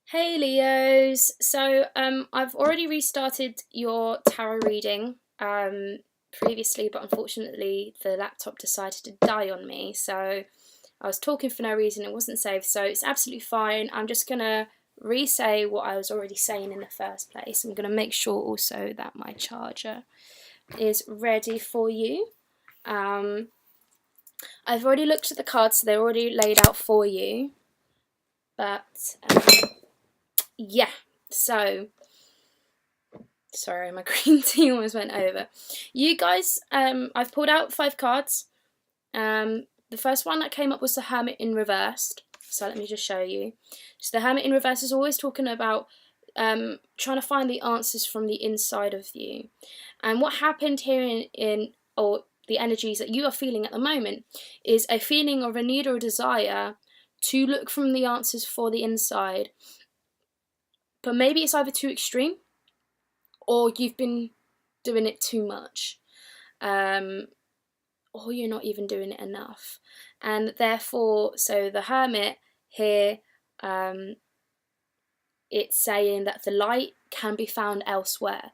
Hey Leos, I've already restarted your tarot reading previously, but unfortunately the laptop decided to die on me, so I was talking for no reason, it wasn't saved, so it's absolutely fine. I'm just gonna re-say what I was already saying in the first place. I'm gonna make sure also that my charger is ready for you. I've already looked at the cards, so they're already laid out for you, but yeah, so sorry, my green tea almost went over. You guys, I've pulled out 5 cards. The first one that came up was the Hermit in reversed. So let me just show you. So the Hermit in reverse is always talking about trying to find the answers from the inside of you. And what happened here or the energies that you are feeling at the moment is a feeling of a need or a desire to look from the answers for the inside. But maybe it's either too extreme or you've been doing it too much, or you're not even doing it enough. And therefore, so the Hermit here, it's saying that the light can be found elsewhere.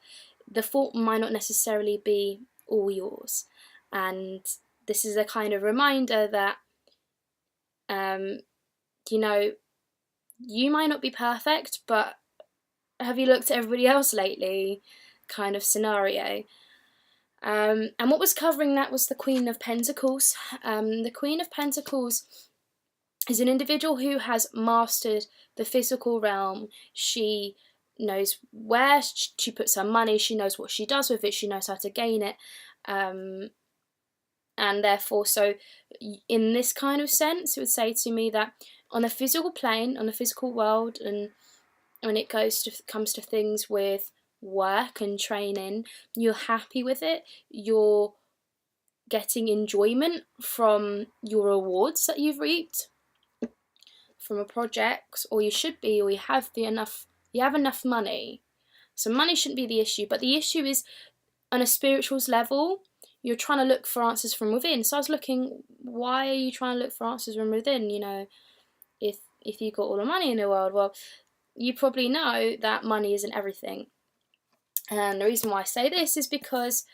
The fault might not necessarily be all yours. And this is a kind of reminder that, you know, you might not be perfect, but have you looked at everybody else lately kind of scenario. And what was covering that was the Queen of Pentacles. The Queen of Pentacles is an individual who has mastered the physical realm. She knows where she puts her money, she knows what she does with it, she knows how to gain it. And therefore, so in this kind of sense, it would say to me that on the physical plane, on the physical world, and when it comes to things with work and training, you're happy with it, you're getting enjoyment from your rewards that you've reaped from a project, or you should be, or you have enough money. So money shouldn't be the issue, but the issue is on a spirituals level, you're trying to look for answers from within. So I was looking, why are you trying to look for answers from within? You know, if you got all the money in the world, well, you probably know that money isn't everything. And the reason why I say this is because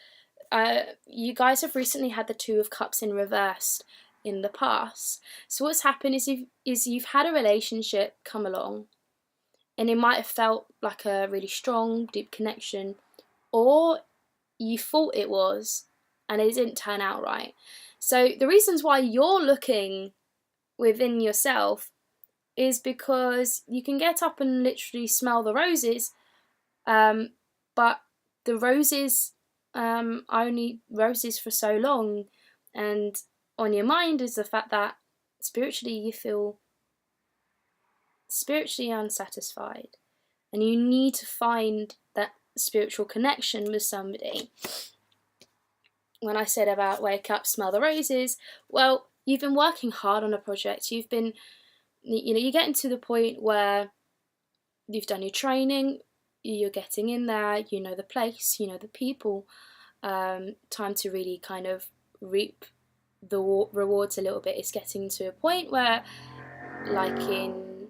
you guys have recently had the Two of Cups in reversed in the past. So what's happened is you've had a relationship come along, and it might have felt like a really strong, deep connection, or you thought it was, and it didn't turn out right. So the reasons why you're looking within yourself is because you can get up and literally smell the roses, but the roses are only roses for so long, and on your mind is the fact that spiritually you feel spiritually unsatisfied, and you need to find that spiritual connection with somebody. When I said about wake up, smell the roses, well, you've been working hard on a project, you've been, you're getting to the point where you've done your training, you're getting in there, you know the place, you know the people, time to really kind of reap the rewards a little bit. It's getting to a point where, like in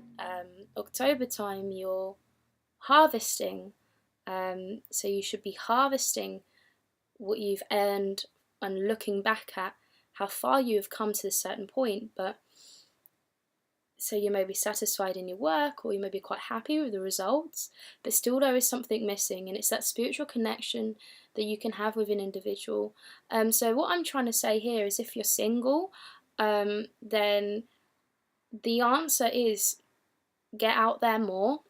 October time, you're harvesting. So you should be harvesting what you've earned and looking back at how far you have come to a certain point. But so you may be satisfied in your work, or you may be quite happy with the results, but still there is something missing, and it's that spiritual connection that you can have with an individual. So what I'm trying to say here is, if you're single, then the answer is get out there more,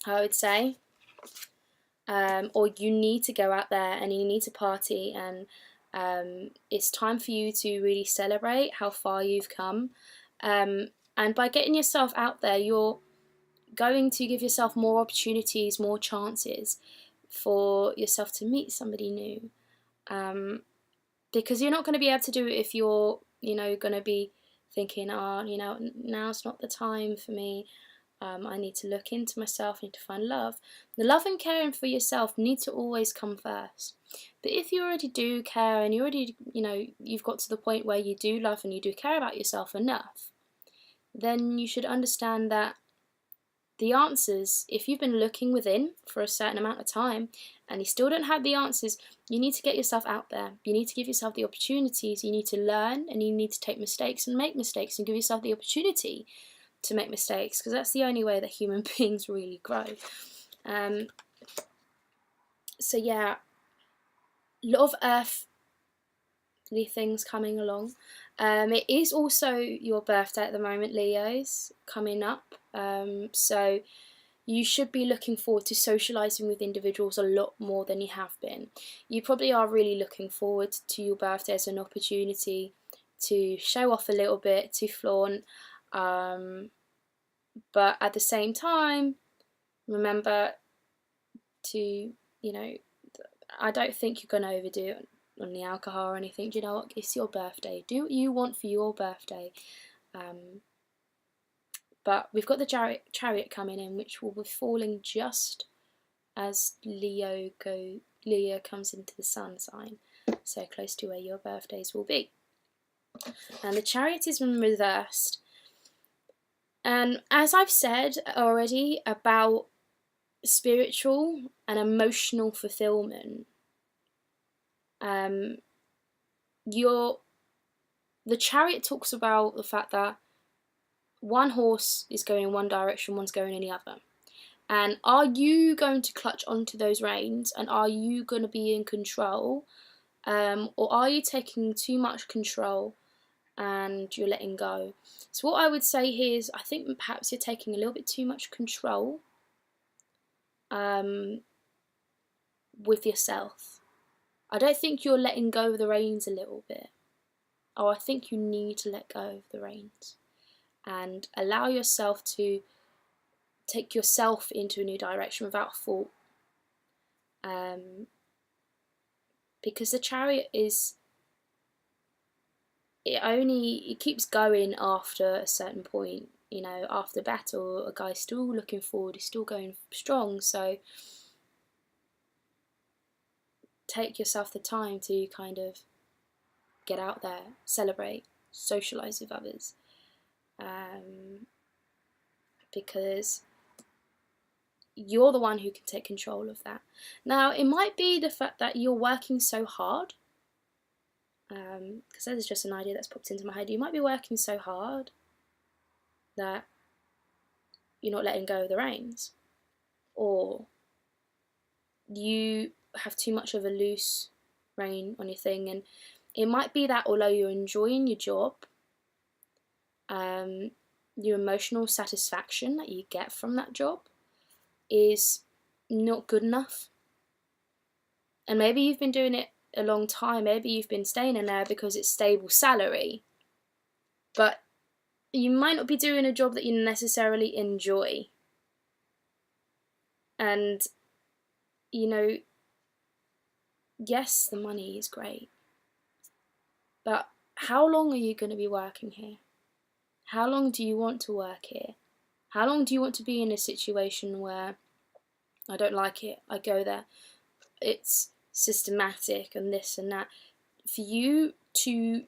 I would say. Or you need to go out there and you need to party, and it's time for you to really celebrate how far you've come. And by getting yourself out there, you're going to give yourself more opportunities, more chances for yourself to meet somebody new. Because you're not going to be able to do it if you're, going to be thinking, now's not the time for me. I need to look into myself, I need to find love. The love and caring for yourself need to always come first. But if you already do care, and you already, you've got to the point where you do love and you do care about yourself enough, then you should understand that the answers, if you've been looking within for a certain amount of time and you still don't have the answers, you need to get yourself out there. You need to give yourself the opportunities. You need to learn, and you need to take mistakes and make mistakes and give yourself the opportunity to make mistakes, because that's the only way that human beings really grow. So yeah, a lot of earthly things coming along. It is also your birthday at the moment, Leos, coming up. So you should be looking forward to socialising with individuals a lot more than you have been. You probably are really looking forward to your birthday as an opportunity to show off a little bit, to flaunt. But at the same time, remember to, you know, I don't think you're going to overdo it on the alcohol or anything. Do you know what? It's your birthday. Do what you want for your birthday. But we've got the chariot coming in, which will be falling just as Leo comes into the sun sign, so close to where your birthdays will be. And the chariot is reversed. And as I've said already about spiritual and emotional fulfillment, the chariot talks about the fact that one horse is going in one direction, one's going in the other. And are you going to clutch onto those reins, and are you going to be in control, or are you taking too much control and you're letting go? So what I would say here is, I think perhaps you're taking a little bit too much control with yourself. I don't think you're letting go of the reins a little bit. Oh, I think you need to let go of the reins and allow yourself to take yourself into a new direction without fault. Because the chariot it keeps going after a certain point. You know, after battle, a guy's still looking forward, he's still going strong. So take yourself the time to kind of get out there, celebrate, socialise with others. Because you're the one who can take control of that. Now, it might be the fact that you're working so hard, because that is just an idea that's popped into my head. You might be working so hard that you're not letting go of the reins, or you have too much of a loose rein on your thing. And it might be that although you're enjoying your job, your emotional satisfaction that you get from that job is not good enough. And maybe you've been doing it a long time, maybe you've been staying in there because it's stable salary, but you might not be doing a job that you necessarily enjoy. And, you know, yes, the money is great, but how long are you going to be working here? How long do you want to work here? How long do you want to be in a situation where I don't like it, I go there, it's systematic and this and that? For you to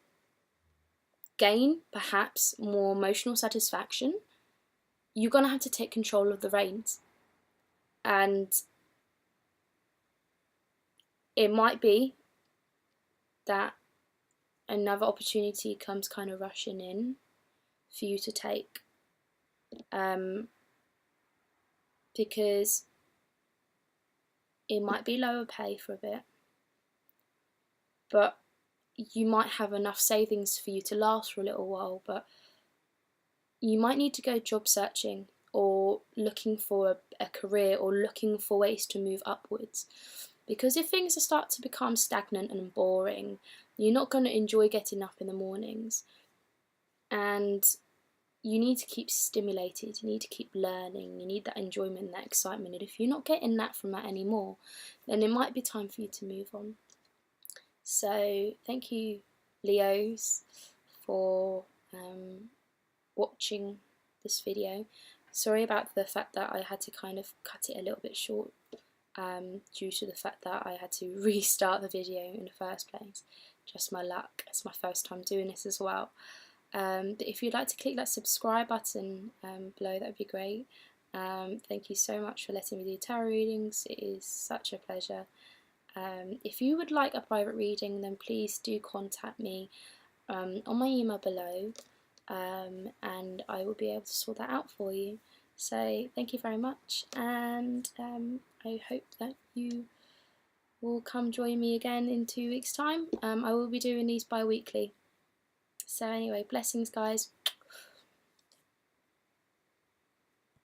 gain perhaps more emotional satisfaction, you're going to have to take control of the reins. And it might be that another opportunity comes kind of rushing in for you to take, because it might be lower pay for a bit, but you might have enough savings for you to last for a little while. But you might need to go job searching or looking for a career or looking for ways to move upwards, because if things start to become stagnant and boring, you're not going to enjoy getting up in the mornings. And you need to keep stimulated, you need to keep learning, you need that enjoyment, that excitement. And if you're not getting that from that anymore, then it might be time for you to move on. So thank you, Leos, for watching this video. Sorry about the fact that I had to kind of cut it a little bit short, due to the fact that I had to restart the video in the first place. Just my luck, it's my first time doing this as well. But if you'd like to click that subscribe button below, that would be great. Thank you so much for letting me do tarot readings. It is such a pleasure. If you would like a private reading, then please do contact me on my email below, and I will be able to sort that out for you. So thank you very much, and I hope that you will come join me again in 2 weeks' time. I will be doing these bi-weekly. So anyway, blessings guys.